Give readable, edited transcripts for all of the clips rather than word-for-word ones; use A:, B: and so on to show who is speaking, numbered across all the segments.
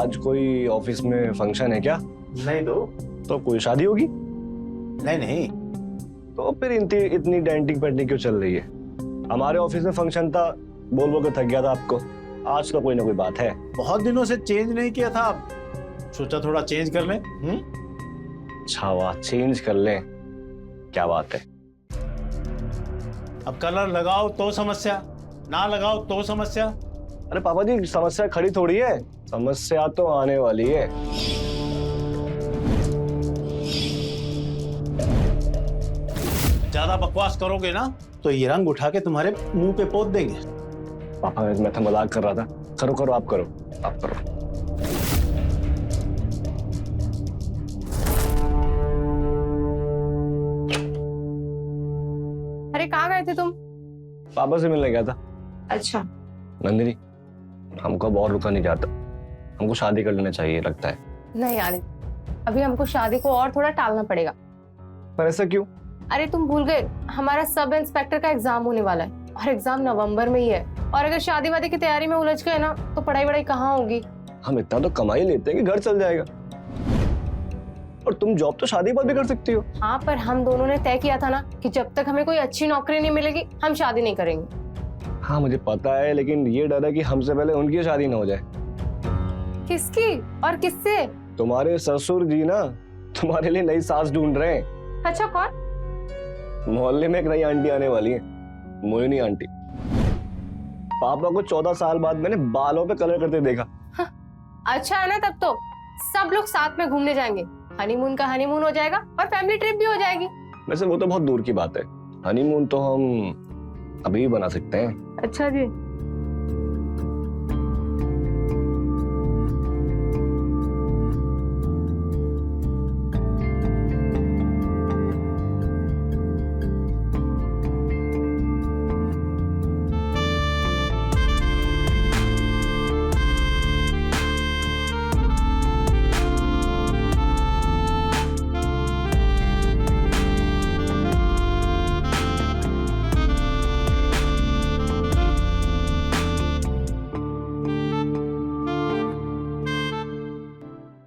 A: आज कोई ऑफिस में फंक्शन है क्या?
B: नहीं
A: तो कोई शादी होगी?
B: नहीं।
A: तो फिर इतनी डेंटिंग पेंटिंग क्यों चल रही है? हमारे ऑफिस में फंक्शन था, बोल बोल के थक गया था आपको। आज तो कोई ना कोई बात है।
B: बहुत दिनों से चेंज नहीं किया था, सोचा थोड़ा चेंज कर लें।
A: अच्छा वाह, चेंज कर लें, क्या बात है।
B: अब कलर लगाओ तो समस्या, ना लगाओ तो समस्या।
A: अरे पापा जी, समस्या खड़ी थोड़ी है, समस्या तो आने वाली है।
B: ज्यादा बकवास करोगे ना तो ये रंग उठा के तुम्हारे मुंह पे पोत देंगे।
A: पापा मैं तो मजाक कर रहा था। करो आप करो।
C: अरे कहाँ गए थे तुम?
A: पापा से मिलने गया था।
C: अच्छा।
A: नंदिनी, हमको अब और रुका नहीं जाता, हमको शादी कर लेना चाहिए लगता है।
C: नहीं यार, अभी हमको शादी को और थोड़ा टालना पड़ेगा।
A: पर ऐसा क्यों?
C: अरे तुम भूल गए, हमारा सब इंस्पेक्टर का एग्जाम होने वाला है और एग्जाम नवंबर में ही है। और अगर शादी वादी की तैयारी में उलझ गए ना तो पढ़ाई वढ़ाई कहाँ होगी।
A: हम इतना तो कमा ही लेते हैं कि घर चल जाएगा। और तुम जॉब तो शादी बाद भी कर सकती हो।
C: हाँ, पर हम दोनों ने तय किया था ना कि जब तक हमें कोई अच्छी नौकरी नहीं मिलेगी हम शादी नहीं करेंगे।
A: हाँ मुझे पता है, लेकिन ये डर है कि हमसे पहले उनकी शादी ना हो जाए।
C: किसकी और किससे?
A: तुम्हारे ससुर जी ना तुम्हारे लिए नई सास ढूंढ रहे हैं।
C: अच्छा, कौन?
A: मोहल्ले में एक नई आंटी आने वाली है, मोहिनी आंटी। पापा को 14 साल बाद मैंने बालों पे कलर करते देखा।
C: अच्छा है ना, तब तो सब लोग साथ में घूमने जाएंगे, हनीमून का हनीमून हो जाएगा और फैमिली ट्रिप भी हो जाएगी।
A: वैसे वो तो बहुत दूर की बात है, हनीमून तो हम अभी भी बना सकते हैं।
C: अच्छा जी।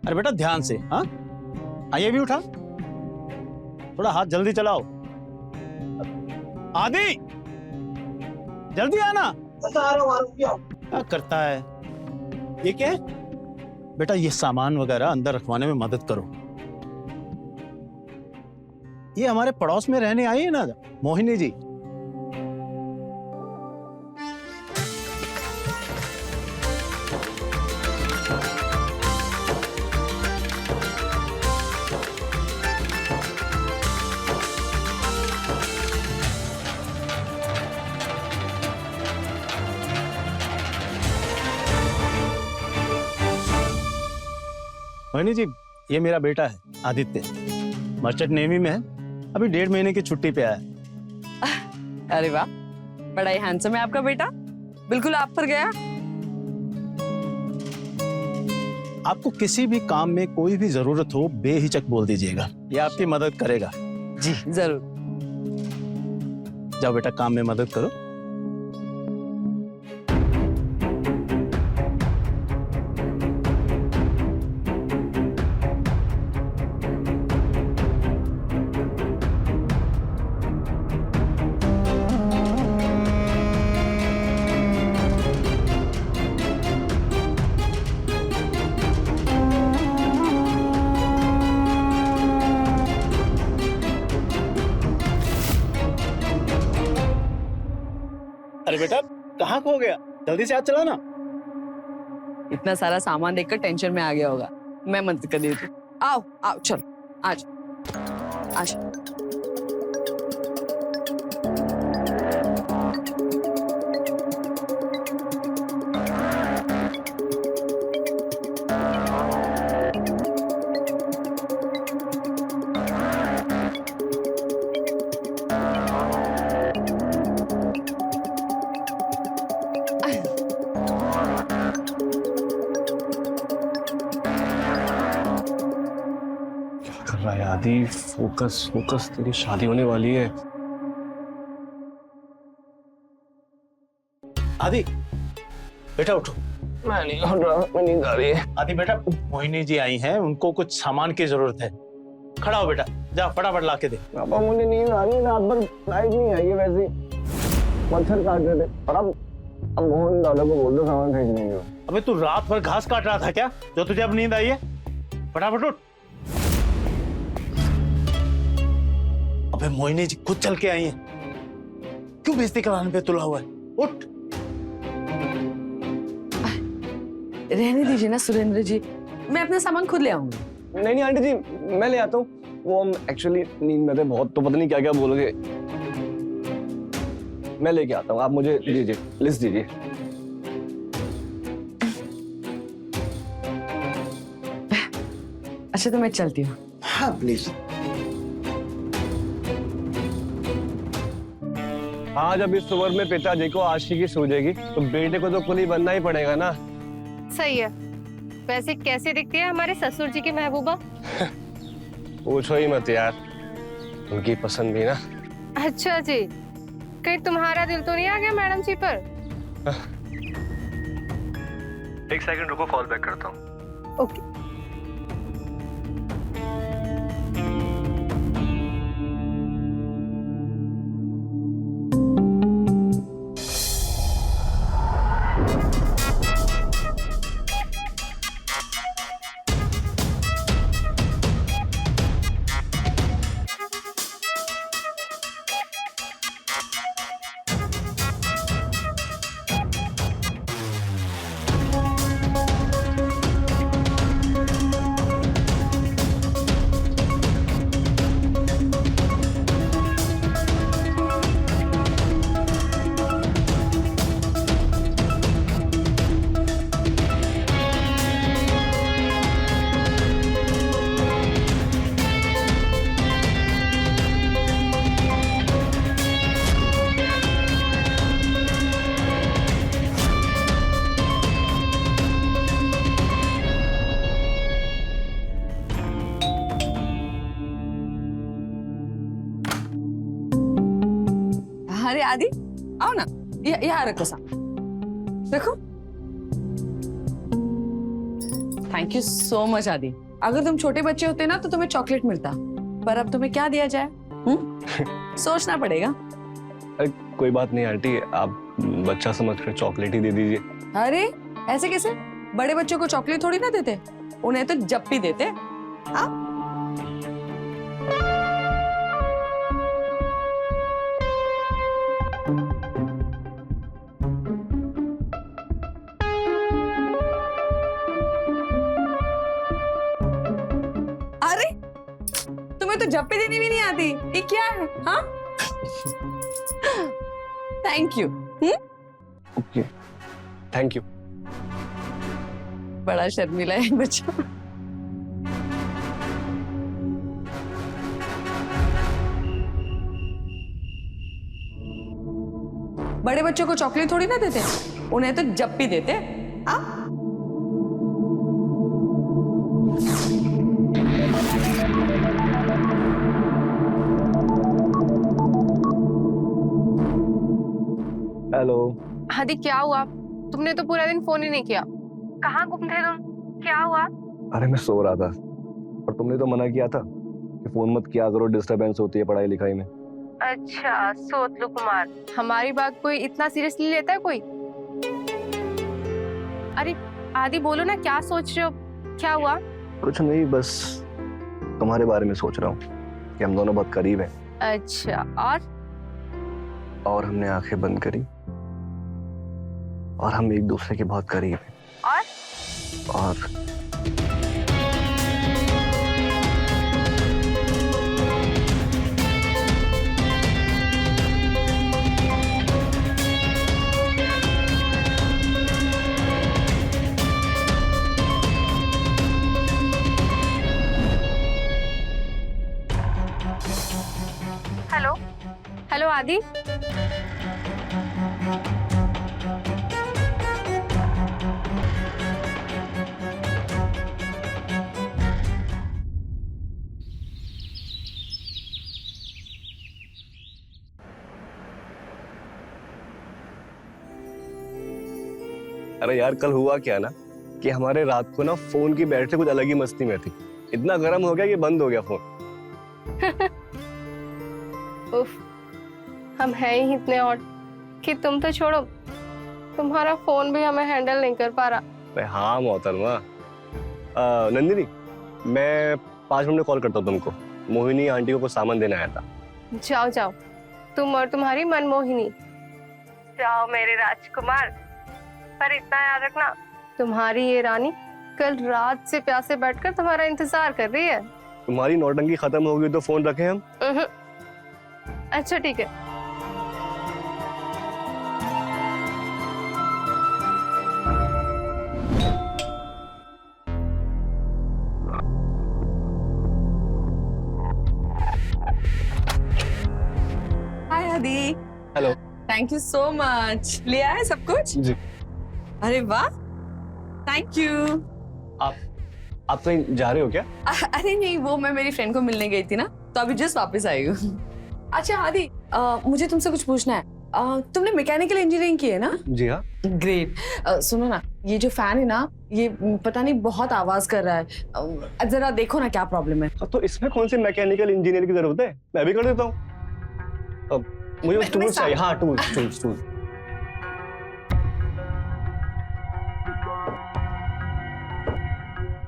B: अरे बेटा ध्यान से। हाँ, ये भी उठा, थोड़ा हाथ जल्दी चलाओ। आदि जल्दी आना। क्या करता है ये? क्या है बेटा? ये सामान वगैरह अंदर रखवाने में मदद करो। ये हमारे पड़ोस में रहने आई है ना मोहिनी जी। मोहिनी जी, ये मेरा बेटा है आदित्य, मर्चेंट नेवी में है, अभी 1.5 महीने की छुट्टी पे आया है।
D: अरे वाह, बड़ा ही हैंडसम है आपका बेटा, बिल्कुल आप पर गया।
B: आपको किसी भी काम में कोई भी जरूरत हो बेहिचक बोल दीजिएगा, ये आपकी मदद करेगा।
D: जी जरूर।
B: जाओ बेटा, काम में मदद करो। अरे बेटा कहाँ खो गया? जल्दी से हाथ चलाना।
D: इतना सारा सामान देखकर टेंशन में आ गया होगा, मैं मदद कर देती हूँ। आओ आओ, चलो आज आज।
A: आदि फोकस फोकस, तेरी शादी होने वाली है।
B: आदि बेटा उठो
A: मैं नहीं उठ रहा, मैं नींद आ रही है।
B: आदि बेटा, मोहिनी जी आई हैं, उनको कुछ सामान की जरूरत है। खड़ा हो बेटा, जा फटाफट ला के दे।
A: पापा मुझे नींद आ रही है, रात भर लाइट नहीं आई है, वैसे मच्छर काट रहे थे। और अब मोहन दादा को बोल दो सामान भेज देंगे।
B: अबे तू रात भर घास काट रहा था क्या, जो तुझे अब नींद आई है? फटाफट उठ। अबे मोहिनी जी खुद चल के आई हैं, क्यों बेइज्जती कराने पे तुला हुआ है? उठ।
D: रहने दीजिए ना सुरेंद्र जी, मैं अपना सामान खुद ले आऊंगी।
A: नहीं नहीं आंटी जी, मैं ले आता हूँ। वो हम एक्चुअली नींद में थे बहुत, तो पता नहीं क्या क्या बोलोगे। मैं लेके आता हूँ, आप मुझे दीजिए, लिस्ट दीजिए।
D: अच्छा तो मैं चलती हूँ।
B: हाँ प्लीज।
A: आज जब इस उम्र में पिताजी को आशिकी सूझेगी तो बेटे को तो कुली बनना ही पड़ेगा ना।
C: सही है। वैसे कैसे दिखती है हमारे ससुर जी की महबूबा?
A: पूछो ही मत यार, उनकी पसंद भी ना।
C: अच्छा जी, कहीं तुम्हारा दिल तो नहीं आ गया मैडम जी पर?
A: एक सेकंड रुको, कॉल बैक करता हूँ।
C: ओके।
D: अरे आदि आओ ना, यहाँ रखो सा, रखो। थैंक यू सो मच आदि। अगर तुम छोटे बच्चे होते ना तो तुम्हें चॉकलेट मिलता, पर अब तुम्हें क्या दिया जाए? सोचना पड़ेगा।
A: अरे कोई बात नहीं आंटी, आप बच्चा समझ कर चॉकलेट ही दे दीजिए।
D: अरे ऐसे कैसे? बड़े बच्चों को चॉकलेट थोड़ी ना देते, उन्हें तो जप्पी देते। हाँ अरे तुम्हें तो जप्पी देनी भी नहीं आती, ये क्या है? हाँ thank you.
A: Okay thank you.
D: बड़ा शर्मिला है बच्चा। बड़े बच्चों को चॉकलेट थोड़ी ना देते, उन्हें तो जप्पी देते। हाँ
A: हेलो।
C: आदि क्या हुआ? तुमने तो पूरा दिन फोन ही नहीं किया, कहाँ गुम थे तुम? क्या हुआ?
A: अरे मैं सो रहा था और तुमने तो मना किया था कि फोन मत किया करो, डिस्टरबेंस होती है पढ़ाई लिखाई में।
C: अच्छा सोतलू कुमार, हमारी बात कोई इतना सीरियसली लेता है कोई? अरे आदि बोलो ना, क्या सोच रहे हो? क्या हुआ?
A: कुछ नहीं, बस तुम्हारे बारे में सोच रहा हूँ कि हम दोनों बहुत करीब हैं।
C: अच्छा
A: और हमने आंखें बंद करी और हम एक दूसरे के बहुत करीब हैं। और
C: हेलो हेलो आदि।
A: अरे यार कल हुआ क्या ना कि हमारे रात को ना फोन की बैटरी कुछ अलग ही मस्ती में थी, इतना गर्म हो गया कि बंद हो गया फोन।
C: उफ, हम हैं ही इतने और कि तुम तो छोड़ो, तुम्हारा फोन भी हमें हैंडल नहीं कर पा रहा।
A: अरे हाँ मोहतरमा। नंदिनी, मैं 5 मिनट में कॉल करता हूँ तुमको। मोहिनी आंटी को कुछ सामान देने आया था।
C: जाओ जाओ, तुम और तुम्हारी मनमोहिनी। जाओ मेरे राजकुमार, पर इतना याद रखना, तुम्हारी ये रानी कल रात से प्यासे बैठकर तुम्हारा इंतजार कर रही है।
A: तुम्हारी नौटंकी खत्म होगी तो फोन रखें हम।
C: अच्छा ठीक है।
D: हाय आदि।
A: Hello.
D: Thank you so much. ले आए सब कुछ?
A: जी।
D: अरे वाह, थैंक यू।
A: आप कहीं जा रहे हो क्या?
D: अरे नहीं, वो मैं मेरी फ्रेंड को मिलने गई थी ना, तो अभी जस्ट वापस आई हूँ। अच्छा आदि, मुझे तुमसे कुछ पूछना है। तुमने मैकेनिकल इंजीनियरिंग की है ना?
A: जी हाँ।
D: ग्रेट। सुनो ना, ये जो फैन है ना, ये पता नहीं बहुत आवाज कर रहा है। जरा देखो ना क्या प्रॉब्लम है।
A: तो इसमें कौन सी मैकेनिकल इंजीनियर की जरूरत है, मैं भी कर देता हूँ। मुझे
D: मैं
A: टूल्स चाहिए। हाँ टूल्स।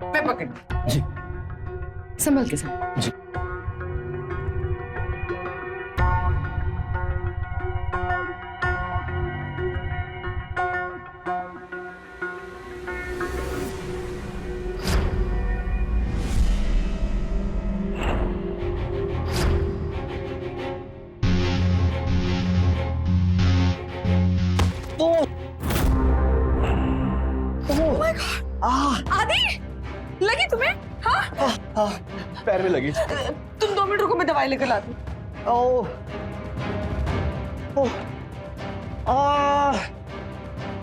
D: मैं पकड़।
A: जी।
D: संभल के साथ।
A: जी।
D: आदि, लगी तुम्हें? हाँ?
A: पैर में लगी।
D: तुम 2 मिनट रुको, मैं दवाई लेकर लाती हूँ।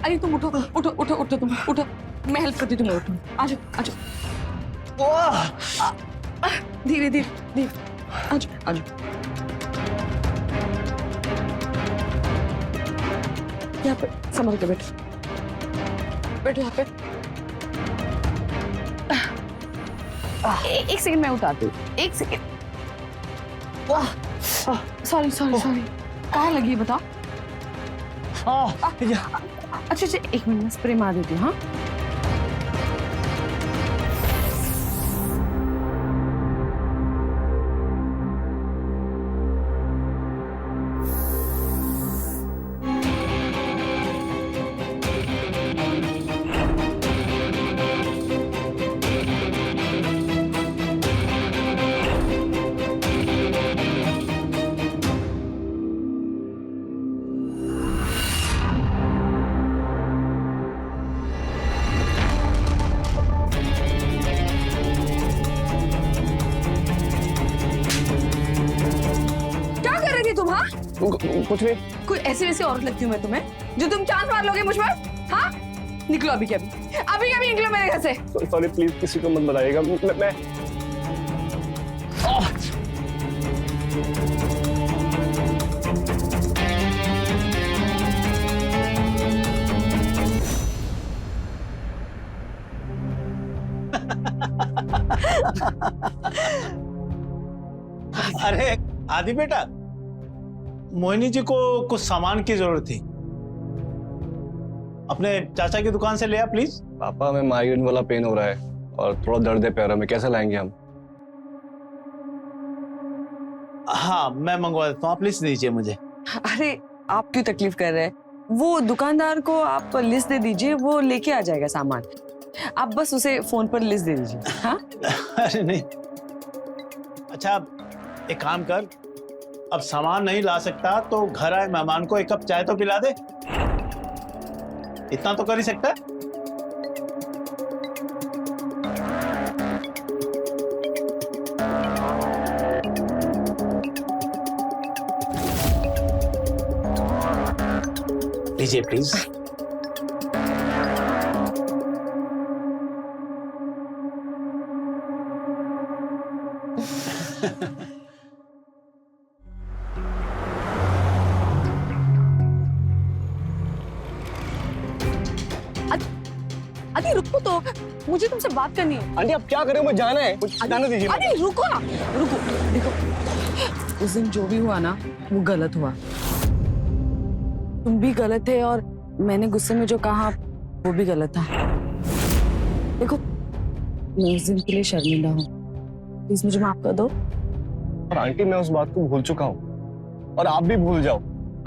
D: अरे तुम उठो तुम उठो, मैं हेल्प करती हूँ, तुम्हें उठो। आजो धीरे आजो। यहाँ पे संभल के बैठो यहाँ पे। एक सेकंड, मैं उतारती हूँ। एक सेकंड। सॉरी कहाँ लगी है बताओ? अच्छा 1 मिनट में स्प्रे मार देती हूँ। हाँ
A: कुछ नहीं।
D: कोई ऐसी वैसी औरत लगती हूँ मैं तुम्हें जो तुम चांस मार लोगे मुझ पर? हाँ निकलो अभी के अभी निकलो मेरे घर से।
A: सॉरी प्लीज, किसी को मत बताइएगा। मैं
B: अरे आदि बेटा, मोहिनी जी को कुछ सामान की जरूरत थी, अपने चाचा की दुकान से ले आ प्लीज।
A: पापा, हमें माइग्रेन वाला पेन हो रहा है और थोड़ा दर्द है पैरों में, कैसे लाएंगे हम?
B: हाँ मैं मंगवा देता हूँ, आप लिस्ट दीजिए मुझे।
D: अरे आप क्यों तकलीफ कर रहे हैं? वो दुकानदार को आप लिस्ट दे दीजिए, वो लेके आ जाएगा सामान। आप बस उसे फोन पर लिस्ट दे दीजिए। हाँ
B: अरे नहीं, अच्छा एक काम कर, अब सामान नहीं ला सकता तो घर आए मेहमान को 1 कप चाय तो पिला दे, इतना तो कर ही सकता है। लीजिए प्लीज।
D: आदि रुको तो, मुझे तुमसे बात करनी है।
A: आंटी आप क्या कर रहे हो, मुझे जाना है, मुझे जाने दीजिए।
D: अरे रुको ना, रुको। देखो, उस दिन जो भी हुआ ना वो गलत हुआ। तुम भी गलत थे और मैंने गुस्से में जो कहा वो भी गलत था। देखो, मैं उस दिन के लिए शर्मिंदा हूँ, प्लीज मुझे माफ कर दो।
A: और आंटी मैं उस बात को भूल चुका हूँ और आप भी भूल जाओ,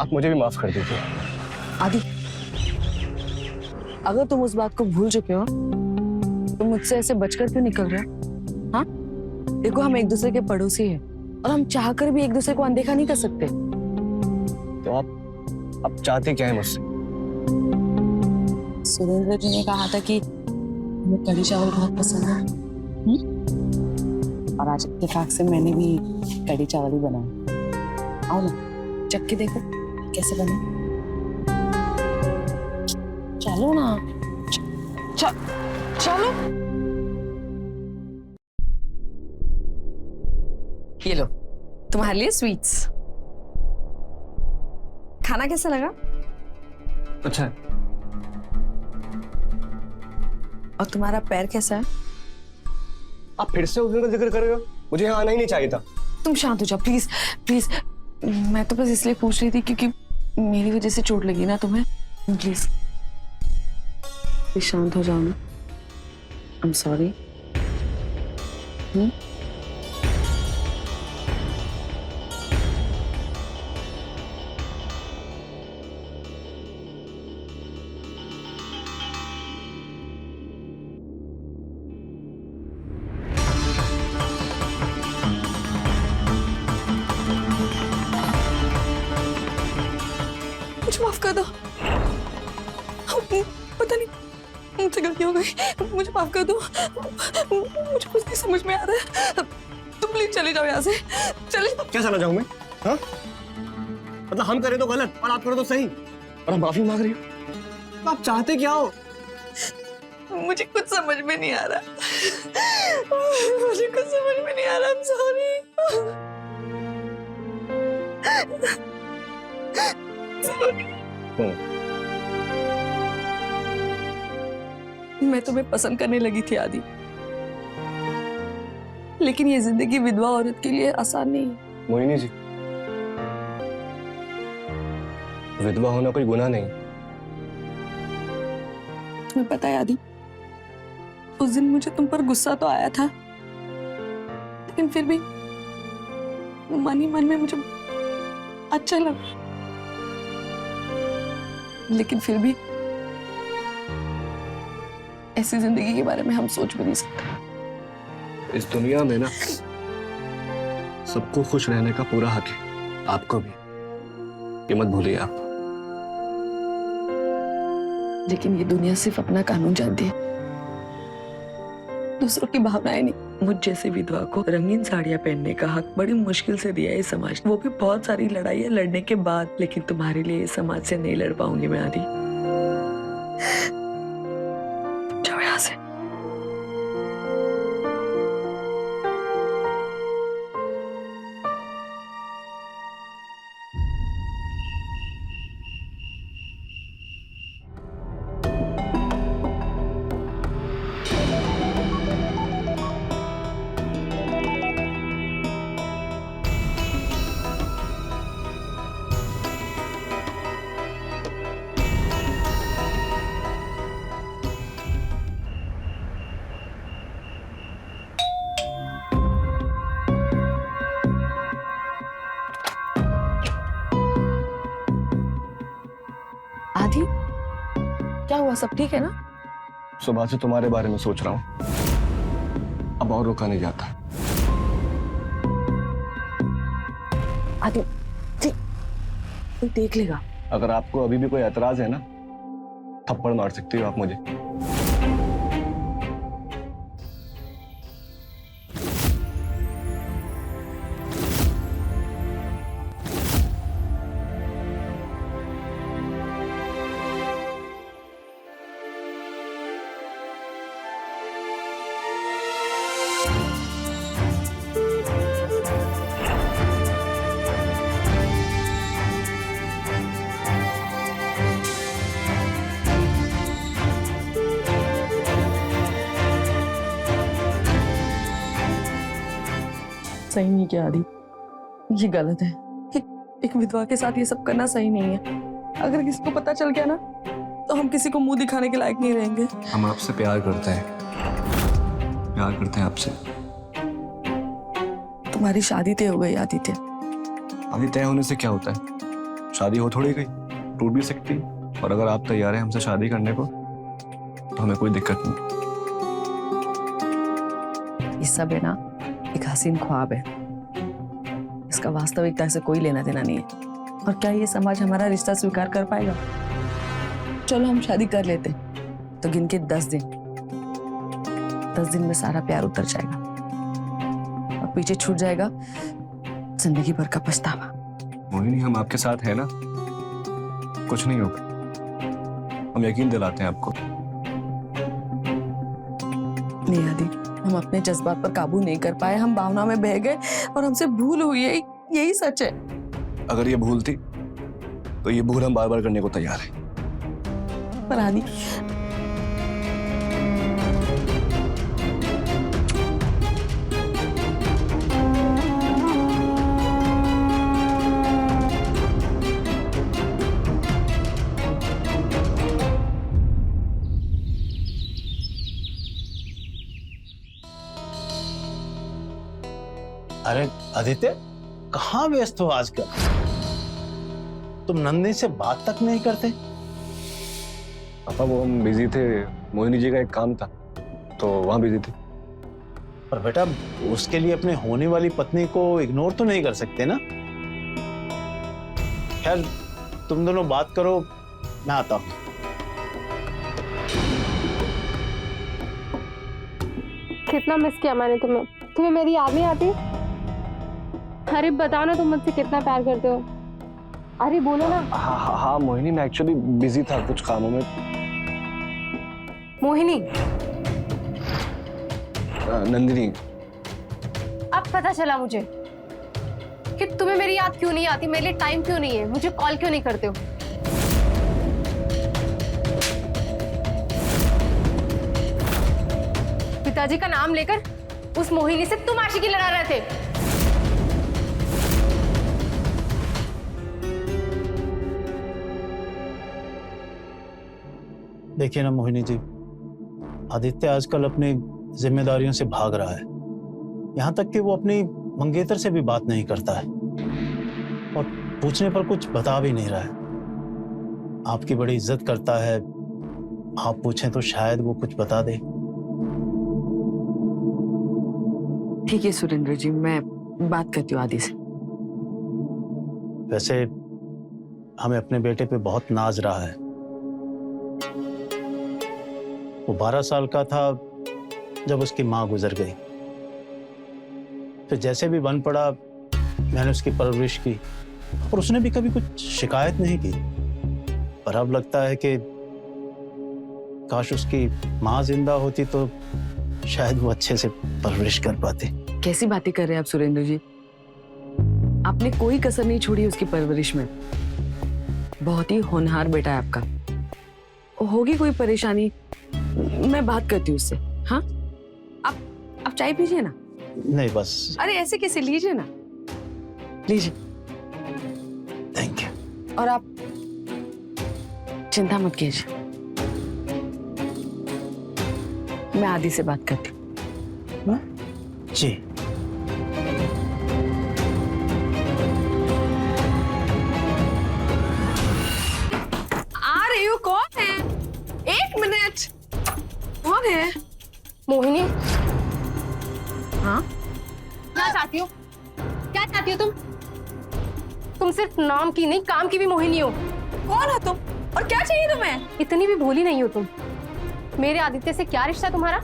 A: आप मुझे भी माफ कर दीजिए।
D: आदि, अगर तुम उस बात को भूल चुके हो तो मुझसे ऐसे बचकर क्यों निकल रहे हो? हाँ, देखो हम एक दूसरे के पड़ोसी हैं और हम चाहकर भी एक दूसरे को अनदेखा नहीं कर सकते।
A: तो आप चाहते क्या है मुझसे?
D: सुरेंद्र जी ने कहा था कि हमें कढ़ी चावल बहुत पसंद है। और आज इत्तेफाक से मैंने भी कढ़ी चावल ही बनाया। आओ ना, चख के देखो कैसे बने। चलो ना, चलो। ये लो, तुम्हारे लिए स्वीट्स। खाना कैसा लगा?
A: अच्छा है।
D: और तुम्हारा पैर कैसा है?
A: आप फिर से उस दिन का जिक्र कर रहे हो, मुझे यहाँ आना ही नहीं चाहिए था।
D: तुम शांत हो जाओ प्लीज, प्लीज। मैं तो बस इसलिए पूछ रही थी क्योंकि मेरी वजह से चोट लगी ना तुम्हें। प्लीज शांत हो जाओ ना। I am sorry. मुझे माफ कर दो। पता नहीं मुझसे गलती हो गई, मुझे माफ कर दो। मुझे कुछ नहीं समझ में आ रहा है। तुम प्लीज चले जाओ यहाँ से, चले जाओ।
A: क्या चला जाऊं मैं? हाँ? मतलब हम करें तो गलत और आप करो तो सही, और आप माफी मांग रही हो। तो आप चाहते क्या हो?
D: मुझे कुछ समझ में नहीं आ रहा। मुझे कुछ समझ में नहीं आ रहा। I'm sorry। मैं तुम्हें पसंद करने लगी थी आदि, लेकिन ये जिंदगी विधवा औरत के लिए आसान नहीं है।
A: मोहिनी जी, विधवा होना कोई गुनाह नहीं।
D: तुम्हें पता है आदि, उस दिन मुझे तुम पर गुस्सा तो आया था, लेकिन फिर भी मन ही मन में मुझे अच्छा लगा। लेकिन फिर भी ऐसी जिंदगी के बारे में हम सोच भी नहीं सकते।
A: इस दुनिया में ना सबको खुश रहने का पूरा हक है, आपको भी। ये मत भूलिए आप।
D: लेकिन ये दुनिया सिर्फ अपना कानून जानती है, दूसरों की भावनाएं नहीं। मुझ जैसी विधवा को रंगीन साड़ियां पहनने का हक बड़ी मुश्किल से दिया है समाज, वो भी बहुत सारी लड़ाइयां लड़ने के बाद। लेकिन तुम्हारे लिए इस समाज से नहीं लड़ पाऊंगी मैं आदि। जाओ यहाँ से। आदि, क्या हुआ? सब ठीक है ना?
A: सुबह से तुम्हारे बारे में सोच रहा हूँ, अब और रोका नहीं जाता।
D: आदि, कोई देख लेगा।
A: अगर आपको अभी भी कोई एतराज है ना, थप्पड़ मार सकती हो आप मुझे।
D: सही नहीं किया आदि, ये गलत है। एक विधवा के साथ ये सब करना सही नहीं है। अगर किसी को पता चल गया ना तो हम किसी को मुंह दिखाने के लायक नहीं रहेंगे।
A: हम आपसे प्यार करते हैं, प्यार करते हैं आपसे।
D: तुम्हारी शादी तय हो गई आदित्य।
A: शादी तय होने से क्या होता है? शादी हो थोड़ी गई, टूट भी सकती है। और अगर आप तैयार हैं हमसे शादी करने को तो हमें कोई दिक्कत नहीं।
D: ये सब है ना एक हसीन ख्वाब है, इसका वास्तविकता से कोई लेना देना नहीं है। और क्या ये समाज हमारा रिश्ता स्वीकार कर पाएगा? चलो हम शादी कर लेते, तो गिन के 10 दिन में सारा प्यार उतर जाएगा और पीछे छूट जाएगा जिंदगी भर का पछतावा।
A: मोहिनी, हम आपके साथ हैं ना, कुछ नहीं होगा। हम यकीन दिलाते हैं आपको।
D: नहीं आदि, हम अपने जज्बात पर काबू नहीं कर पाए, हम भावना में बह गए और हमसे भूल हुई है, यही सच है।
A: अगर ये भूल थी तो ये भूल हम बार बार करने को तैयार हैं।
D: पर आदि,
B: अरे आदित्य, कहाँ व्यस्त हो आजकल? तुम नंदिनी से बात तक नहीं करते?
A: पापा वो हम बिजी थे, मोहिनी जी का एक काम था तो वहां बिजी थे।
B: पर बेटा, उसके लिए अपने होने वाली पत्नी को इग्नोर तो नहीं कर सकते ना। खैर, तुम दोनों बात करो, मैं आता हूं।
C: कितना मिस किया मैंने तुम्हें। तुम्हें मेरी याद नहीं आती? अरे बताओ ना, तुम मुझसे कितना प्यार करते हो। अरे बोलो ना।
A: हाँ मोहिनी, मैं एक्चुअली बिजी था कुछ कामों में।
C: मोहिनी।
A: नंदिनी।
C: अब पता चला मुझे कि तुम्हें मेरी याद क्यों नहीं आती, मेरे लिए टाइम क्यों नहीं है, मुझे कॉल क्यों नहीं करते हो। पिताजी का नाम लेकर उस मोहिनी से तुम आशिकी लड़ा रहे थे।
B: देखिए ना मोहिनी जी, आदित्य आजकल अपनी जिम्मेदारियों से भाग रहा है। यहाँ तक कि वो अपनी मंगेतर से भी बात नहीं करता है और पूछने पर कुछ बता भी नहीं रहा है। आपकी बड़ी इज्जत करता है, आप पूछें तो शायद वो कुछ बता दे।
D: ठीक है सुरेंद्र जी, मैं बात करती हूँ आदि से।
B: वैसे हमें अपने बेटे पे बहुत नाज रहा है। वो 12 साल का था जब उसकी माँ गुजर गई। फिर जैसे भी बन पड़ा मैंने उसकी परवरिश की और उसने भी कभी कुछ शिकायत नहीं की। पर अब लगता है कि काश उसकी माँ जिंदा होती तो शायद वो अच्छे से परवरिश कर पाते।
D: कैसी बातें कर रहे हैं आप सुरेंद्र जी? आपने कोई कसर नहीं छोड़ी उसकी परवरिश में। बहुत ही होनहार बेटा है आपका। होगी कोई परेशानी, मैं बात करती हूँ उससे। हाँ, आप चाय पीजिए ना।
B: नहीं बस।
D: अरे ऐसे कैसे, लीजिए ना, लीजिए।
B: Thank you.
D: और आप चिंता मत कीजिए, मैं आदि से बात करती हूँ।
B: जी।
D: आ रही हूँ। कौन है? 1 मिनट। कौन है?
C: मोहिनी।
D: हाँ,
C: क्या चाहती हो? क्या चाहती हो तुम? तुम सिर्फ नाम की नहीं, काम की भी मोहिनी हो।
D: कौन हो तुम और क्या चाहिए तुम्हें?
C: इतनी भी भोली नहीं हो तुम। मेरे आदित्य से क्या रिश्ता तुम्हारा?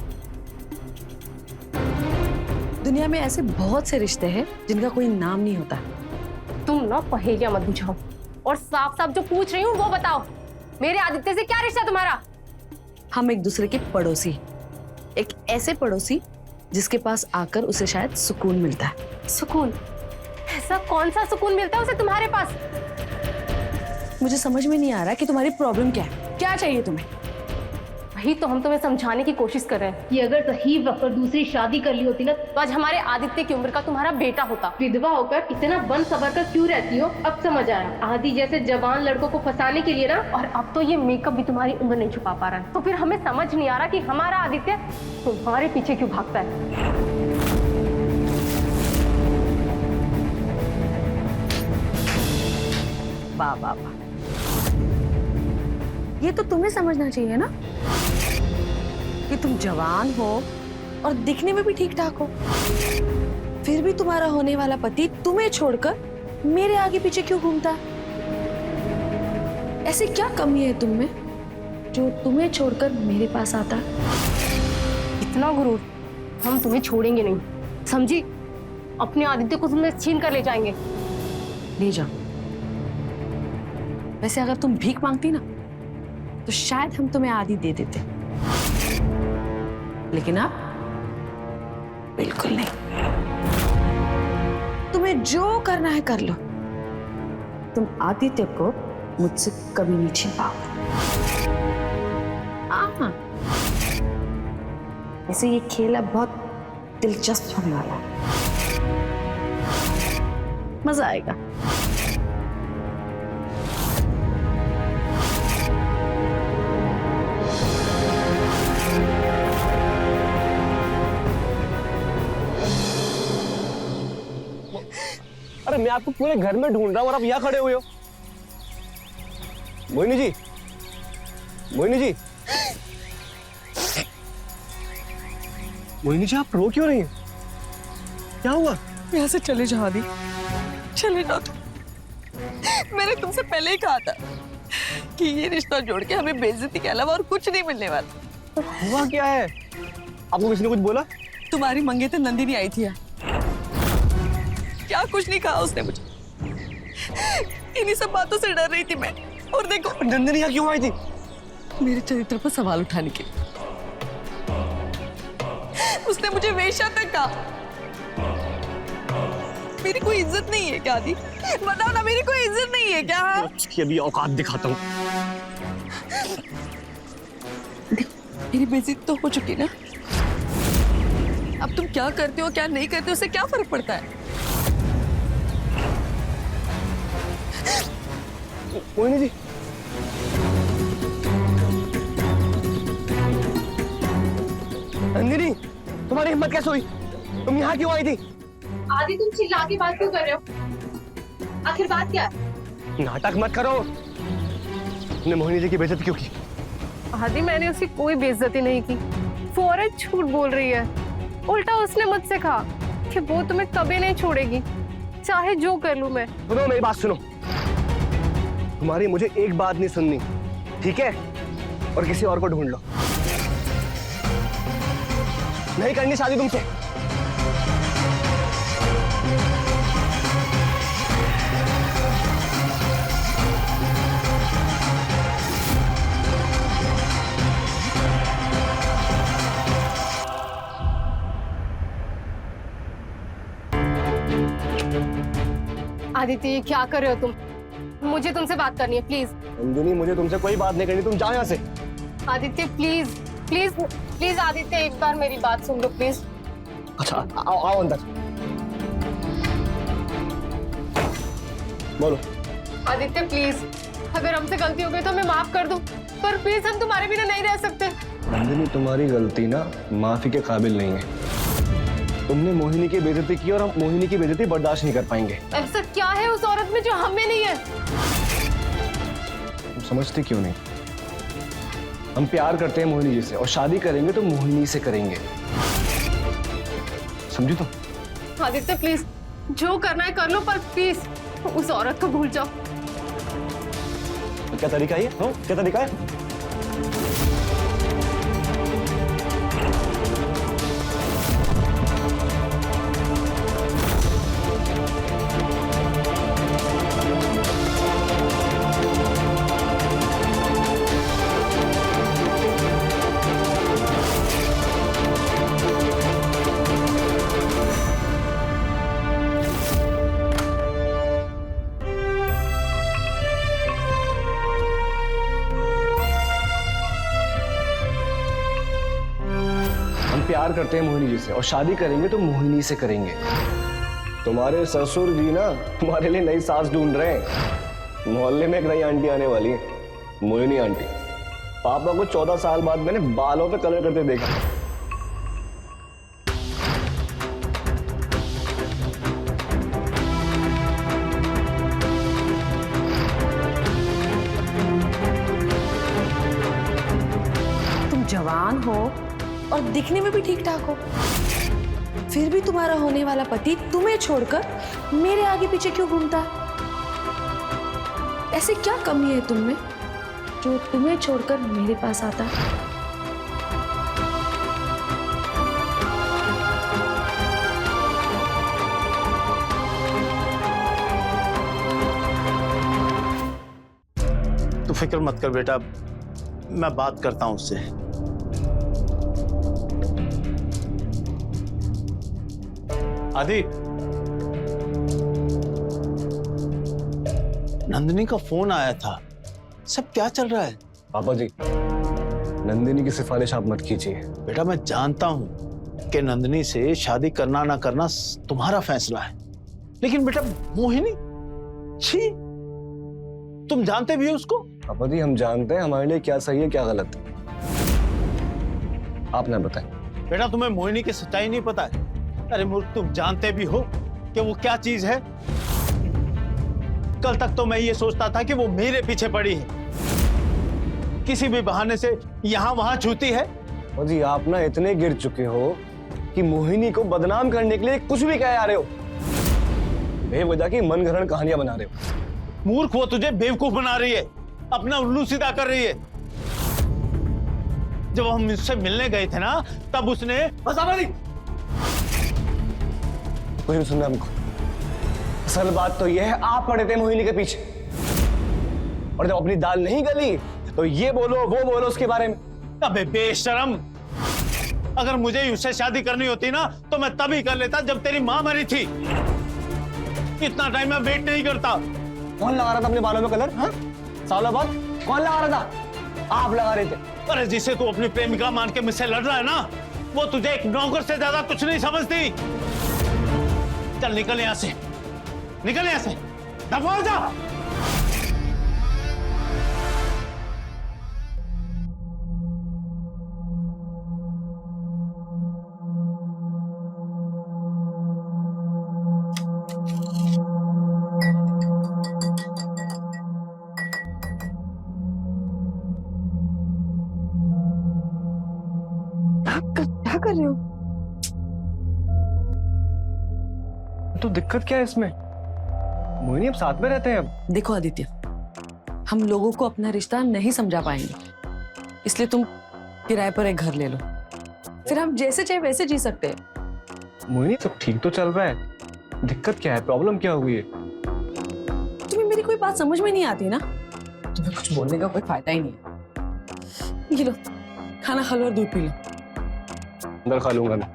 D: दुनिया में ऐसे बहुत से रिश्ते हैं जिनका कोई नाम नहीं होता।
C: तुम ना पहेलियां मत बुझाओ और साफ साफ जो पूछ रही हूँ वो बताओ। मेरे आदित्य से क्या रिश्ता तुम्हारा?
D: हम एक दूसरे के पड़ोसी, एक ऐसे पड़ोसी जिसके पास आकर उसे शायद सुकून मिलता है।
C: सुकून? ऐसा कौन सा सुकून मिलता है उसे तुम्हारे पास?
D: मुझे समझ में नहीं आ रहा कि तुम्हारी प्रॉब्लम क्या है, क्या चाहिए तुम्हें?
C: वही तो हम तुम्हें समझाने की कोशिश कर रहे हैं कि अगर सही वक्त पर दूसरी शादी कर ली होती ना तो आज हमारे आदित्य की उम्र का तुम्हारा बेटा होता। विधवा होकर इतना बन सबर कर क्यों रहती हो, अब समझ आया। आदि जैसे जवान लड़कों को फंसाने के लिए ना, और अब तो ये मेकअप भी तुम्हारी उम्र नहीं छुपा पा रहा है। तो फिर हमें समझ नहीं आ रहा कि हमारा आदित्य तुम्हारे पीछे क्यों भागता है।
D: वाह वाह वाह, ये तो तुम्हें समझना चाहिए ना कि तुम जवान हो और दिखने में भी ठीक ठाक हो, फिर भी तुम्हारा होने वाला पति तुम्हें छोड़कर मेरे आगे पीछे क्यों घूमता है? ऐसी क्या कमी है तुम में जो तुम्हें छोड़कर मेरे पास आता है?
C: इतना गुरूर, हम तुम्हें छोड़ेंगे नहीं, समझी? अपने आदित्य को तुम्हें छीन कर ले जाएंगे।
D: ले जाओ। वैसे अगर तुम भीख मांगती ना तो शायद हम तुम्हें आदि दे देते, लेकिन अब बिल्कुल नहीं। तुम्हें जो करना है कर लो, तुम आदित्य को मुझसे कभी नहीं छीन पाओगे। हाँ, वैसे ये खेल अब बहुत दिलचस्प होने वाला है, मजा आएगा।
A: अरे मैं आपको पूरे घर में ढूंढ रहा हूँ और आप यहाँ खड़े हुए हो। मोहिनी जी, मोहिनी जी, मोहिनी जी, आप रो क्यों रही हैं? क्या हुआ?
D: यहाँ से चले जाओ आदि, चले जाओ तुम। मैंने तुमसे पहले ही कहा था कि ये रिश्ता जोड़ के हमें बेइज्जती के अलावा और कुछ नहीं मिलने वाला।
A: हुआ क्या है? आपको किसी ने कुछ बोला?
D: तुम्हारी मंगेतर नंदिनी आई थी। क्या कुछ नहीं कहा उसने मुझे, इन्हीं सब बातों से डर रही थी मैं। और देखो,
A: नंदिनी यहाँ क्यों आई थी?
D: मेरे चरित्र पर सवाल उठाने के लिए। उसने मुझे वेश्या तक कहा। मेरी कोई इज्जत नहीं है क्या आदि? बताओ ना, मेरी कोई इज्जत नहीं है क्या?
A: उसकी अभी औकात दिखाता हूँ।
D: मेरी बेइज्जती तो हो चुकी ना, अब तुम क्या करते हो क्या नहीं करते हो उससे क्या फर्क पड़ता है?
A: मोहिनी जी, नंदिनी, तुम्हारी हिम्मत कैसे हुई? तुम यहाँ क्यों आई थी?
C: आदि, तुम चिल्ला के बात क्यों कर रहे हो? आखिर बात क्या है?
A: नाटक मत करो। तुमने मोहिनी जी की बेइज्जती क्यों की?
C: आदि, मैंने उसकी कोई बेइज्जती नहीं की। फौरन झूठ बोल रही है। उल्टा उसने मुझसे कहा कि वो तुम्हें कभी नहीं छोड़ेगी, चाहे जो कर लूं मैं।
A: सुनो, मेरी बात सुनो। तुम्हारी मुझे एक बात नहीं सुननी, ठीक है? और किसी और को ढूंढ लो। नहीं करनी शादी तुमसे।
C: आदित्य, ये क्या कर रहे हो तुम? मुझे तुमसे बात करनी है, प्लीज।
A: नंदिनी, मुझे तुमसे कोई बात नहीं करनी, तुम जाओ यहाँ से।
C: Aditya, please please please Aditya, एक बार मेरी बात सुन लो प्लीज।
A: अच्छा, आओ आओ अंदर। बोलो।
C: आदित्य प्लीज, अगर हमसे गलती हो गई तो हमें माफ कर दो, पर प्लीज हम तुम्हारे बिना नहीं रह सकते।
A: नंदिनी, तुम्हारी गलती ना माफी के काबिल नहीं है। तुमने मोहिनी की बेइज्जती की और हम मोहिनी की बेइज्जती बर्दाश्त नहीं कर पाएंगे।
C: ऐसा क्या है उस औरत में जो हमें नहीं है?
A: तुम समझते क्यों नहीं? हम प्यार करते हैं मोहिनी जी से और शादी करेंगे तो मोहिनी से करेंगे, समझी तुम?
C: आदित्य प्लीज, जो करना है कर लो, पर प्लीज उस औरत को भूल जाओ।
A: तो क्या तरीका है? क्या तरीका है? हम प्यार करते हैं मोहिनी जी से और शादी करेंगे तो मोहिनी से करेंगे। तुम्हारे ससुर जी ना तुम्हारे लिए नई सास ढूंढ रहे हैं। मोहल्ले में एक नई आंटी आने वाली है, मोहिनी आंटी। पापा को 14 साल बाद मैंने बालों पे कलर करते देखा।
D: तुम जवान हो और दिखने में भी ठीक ठाक हो, फिर भी तुम्हारा होने वाला पति तुम्हें छोड़कर मेरे आगे पीछे क्यों घूमता है? ऐसी क्या कमी है तुम में जो तुम्हें छोड़कर मेरे पास आता है?
B: तू फिक्र मत कर बेटा, मैं बात करता हूं उससे। आदि, नंदिनी का फोन आया था, सब क्या चल रहा है?
A: पापा जी, नंदिनी की सिफारिश आप मत कीजिए।
B: बेटा मैं जानता हूं कि नंदिनी से शादी करना ना करना तुम्हारा फैसला है, लेकिन बेटा मोहिनी, छी, तुम जानते भी हो उसको?
A: पापा जी हम जानते हैं हमारे लिए क्या सही है क्या गलत है, आप ना बताएं।
B: बेटा तुम्हें मोहिनी की सच्चाई नहीं पता है? अरे मूर्ख, तुम जानते भी हो कि वो क्या चीज है? कल तक तो मैं ये सोचता था कि वो मेरे पीछे पड़ी है, किसी भी बहाने से यहां वहां छूती है।
A: पापा जी आप ना इतने गिर चुके हो कि मोहिनी को बदनाम करने के लिए कुछ भी कह आ रहे हो, बेवजह की मनगढ़ंत कहानियां बना रहे हो।
B: मूर्ख, वो तुझे बेवकूफ बना रही है, अपना उल्लू सीधा कर रही है। जब हम इससे मिलने गए थे ना, तब उसने
A: कोई नहीं सुनना हमको। असल बात तो यह है आप पड़े थे मोहिनी के पीछे, और जब अपनी दाल नहीं गली तो ये बोलो वो बोलो उसके बारे में।
B: अबे बेशरम, अगर मुझे उससे शादी करनी होती ना तो मैं तभी कर लेता जब तेरी माँ मरी थी। इतना टाइम मैं वेट नहीं करता।
A: कौन लगा रहा था अपने बालों में कलर? हाँ, सालों बाद कौन लगा रहा था? आप लगा रहे थे।
B: अरे जिसे तू अपनी प्रेमिका मान के मुझसे लड़ रहा है ना, वो तुझे एक नौकर से ज्यादा कुछ नहीं समझती। चल निकल यहां से, निकल यहां से, दफा हो जा।
D: क्या कर रहे हो?
A: तो दिक्कत क्या है इसमें? मोहिनी अब साथ में रहते हैं अब।
D: देखो आदित्य, हम लोगों को अपना रिश्ता नहीं समझा पाएंगे, इसलिए तुम किराए पर एक घर ले लो, फिर हम जैसे चाहे वैसे जी सकते हैं।
A: मोहिनी सब ठीक तो चल रहा है, दिक्कत क्या है, प्रॉब्लम क्या हुई है?
D: तुम्हें मेरी कोई बात समझ में नहीं आती ना, तुम्हें कुछ बोलने का कोई फायदा ही नहीं है। ये लो, खाना खा लो और दूध पी लो।
A: अंदर खा लूंगा मैं।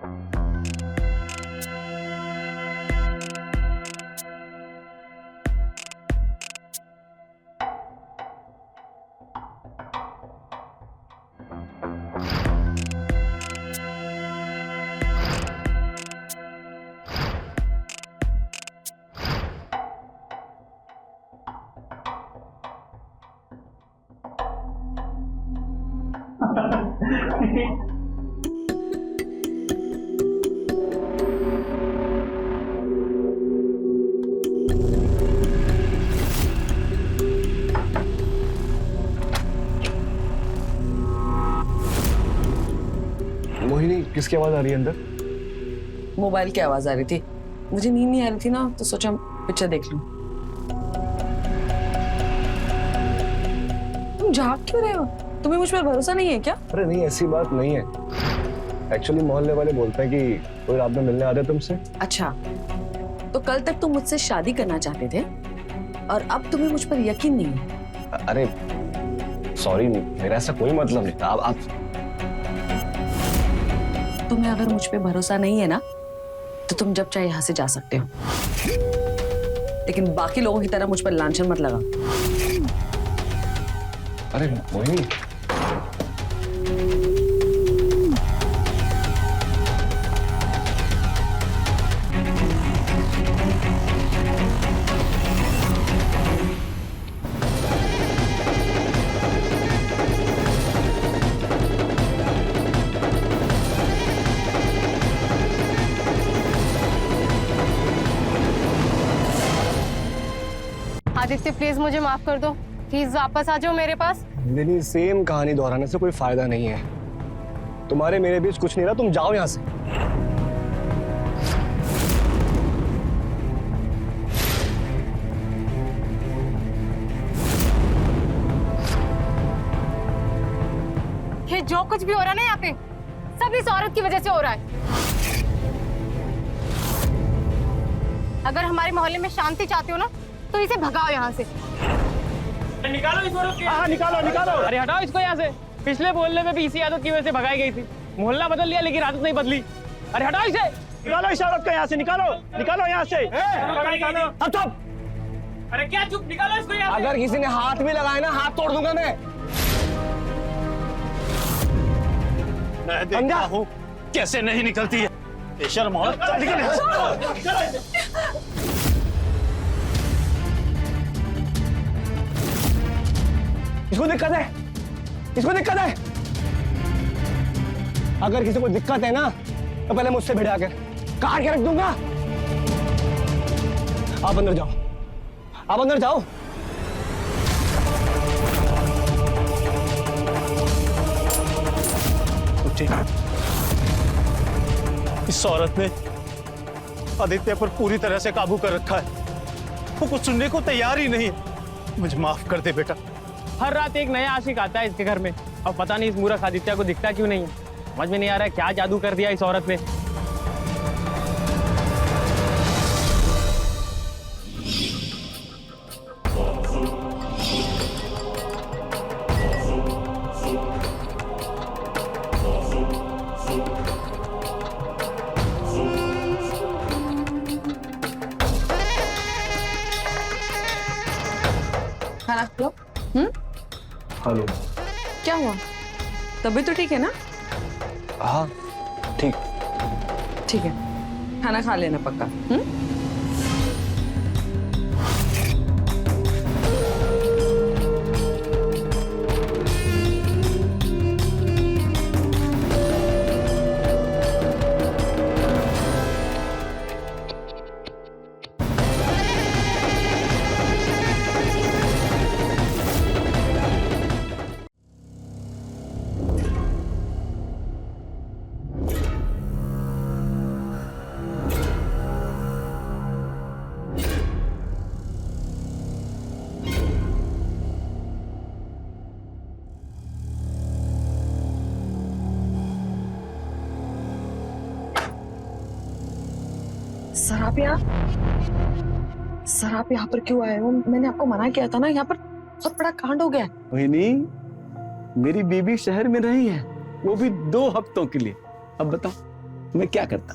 A: मोहिनी किसकी आवाज आ रही है अंदर?
D: मोबाइल की आवाज आ रही थी, मुझे नींद नहीं आ रही थी ना, तो सोचा पिक्चर देख लूं। तुम जाग क्यों रहे हो? तुम्हें मुझ पर भरोसा नहीं है क्या?
A: अरे नहीं ऐसी बात नहीं है, एक्चुअली मोहल्ले वाले बोलते हैं कि कोई रात में मिलने आ रहा है तुमसे।
D: अच्छा, तो कल तक तुम मुझसे शादी करना चाहते थे और अब तुम्हें मुझ पर यकीन नहीं है?
A: अरे सॉरी, मेरा ऐसा कोई मतलब नहीं था। आप
D: तुम्हें अगर मुझ पे भरोसा नहीं है ना, तो तुम जब चाहे यहाँ से जा सकते हो, लेकिन बाकी लोगों की तरह मुझ पर लांछन मत लगा।
A: अरे मोहिनी,
C: आदित्य प्लीज मुझे माफ कर दो, प्लीज वापस आ जाओ मेरे पास।
A: नंदिनी, सेम कहानी दोहराने से कोई फायदा नहीं है। तुम्हारे मेरे बीच कुछ नहीं रहा, तुम जाओ यहाँ से।
C: ये जो कुछ भी हो रहा है ना यहाँ पे, सब इस औरत की वजह से हो रहा है। अगर हमारे मोहल्ले में शांति चाहते हो ना, तो इसे भगाओ यहाँ से।
E: निकालो इस औरत को। हाँ निकालो निकालो। अरे हटाओ इसको यहाँ से। पिछले मोहल्ले में भी इसी आदत की वजह से भगाई गई थी। मोहल्ला बदल लिया लेकिन आदत नहीं बदली। अरे हटाओ इसे। निकालो इस औरत को यहाँ से। निकालो निकालो यहाँ से।
A: अब चुप।
E: अरे क्या चुप, निकालो इसको यहाँ से।
A: अगर किसी ने हाथ भी लगाया ना, हाथ तोड़ दूंगा मैं
B: देखता हूँ कैसे नहीं निकलती है बेशर्म औरत।
A: इसको दिक्कत है, इसको दिक्कत है। अगर किसी को दिक्कत है ना, तो पहले मुझसे भिड़ा कर काट के रख दूंगा। आप अंदर जाओ, आप अंदर जाओ।
B: ठीक है। इस औरत ने आदित्य पर पूरी तरह से काबू कर रखा है। वो कुछ सुनने को तैयार ही नहीं है। मुझे माफ कर दे बेटा।
E: हर रात एक नया आशिक आता है इसके घर में। अब पता नहीं इस मूर्ख आदित्य को दिखता क्यों नहीं है। समझ में नहीं आ रहा है क्या जादू कर दिया इस औरत ने।
D: खाना खा लो।
A: हेलो।
D: क्या हुआ? तबीयत तो ठीक है ना?
A: हाँ ठीक।
D: ठीक है, खाना खा लेना पक्का। सर आप यहाँ पर क्यों आए हो? मैंने आपको मना किया था ना, यहाँ पर बहुत बड़ा कांड हो गया है।
F: मोहिनी, मेरी बीबी शहर में नहीं है, वो भी 2 हफ्तों के लिए। अब बताओ मैं क्या करता?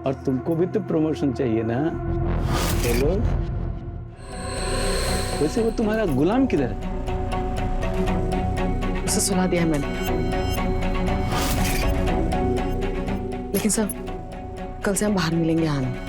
F: और तुमको भी तो प्रमोशन चाहिए ना। हेलो, वैसे वो तुम्हारा गुलाम किधर है?
D: उसे सुला दिया है मैंने। लेकिन सर कल से हम बाहर मिलेंगे। आना।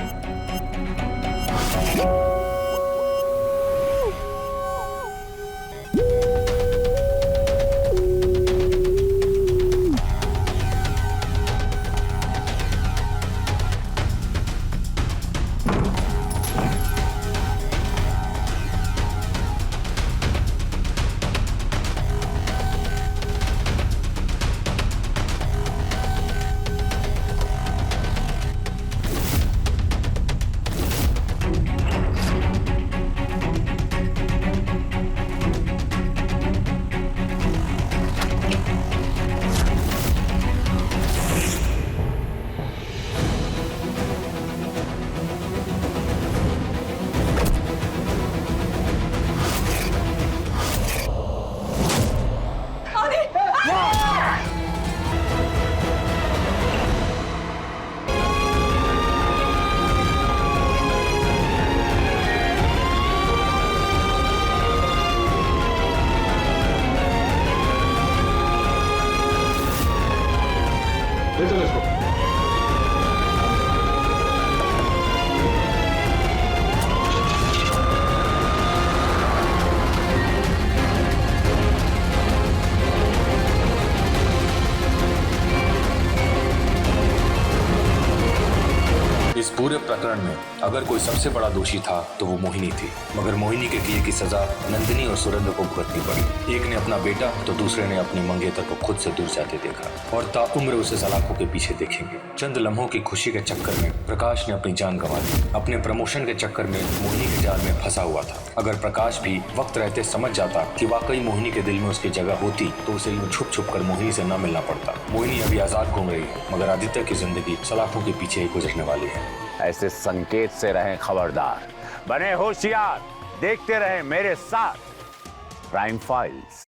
G: अगर कोई सबसे बड़ा दोषी था तो वो मोहिनी थी, मगर मोहिनी के किए की सजा नंदिनी और सुरेंद्र को भुगतनी पड़ी। एक ने अपना बेटा तो दूसरे ने अपने मंगेतर को खुद से दूर जाते देखा और ताउम्र उसे सलाखों के पीछे देखेंगे। चंद लम्हों की खुशी के चक्कर में प्रकाश ने अपनी जान गंवा दी। अपने प्रमोशन के चक्कर में मोहिनी के जाल में फंसा हुआ था। अगर प्रकाश भी वक्त रहते समझ जाता कि वाकई मोहिनी के दिल में उसकी जगह होती तो उसे यूं छुप छुप कर मोहिनी से न मिलना पड़ता। मोहिनी अभी आजाद घूम रही है, मगर आदित्य की जिंदगी सलाखों के पीछे ही गुजरने वाली है।
H: ऐसे संकेत से रहें खबरदार, बने होशियार, देखते रहें मेरे साथ प्राइम फाइल्स।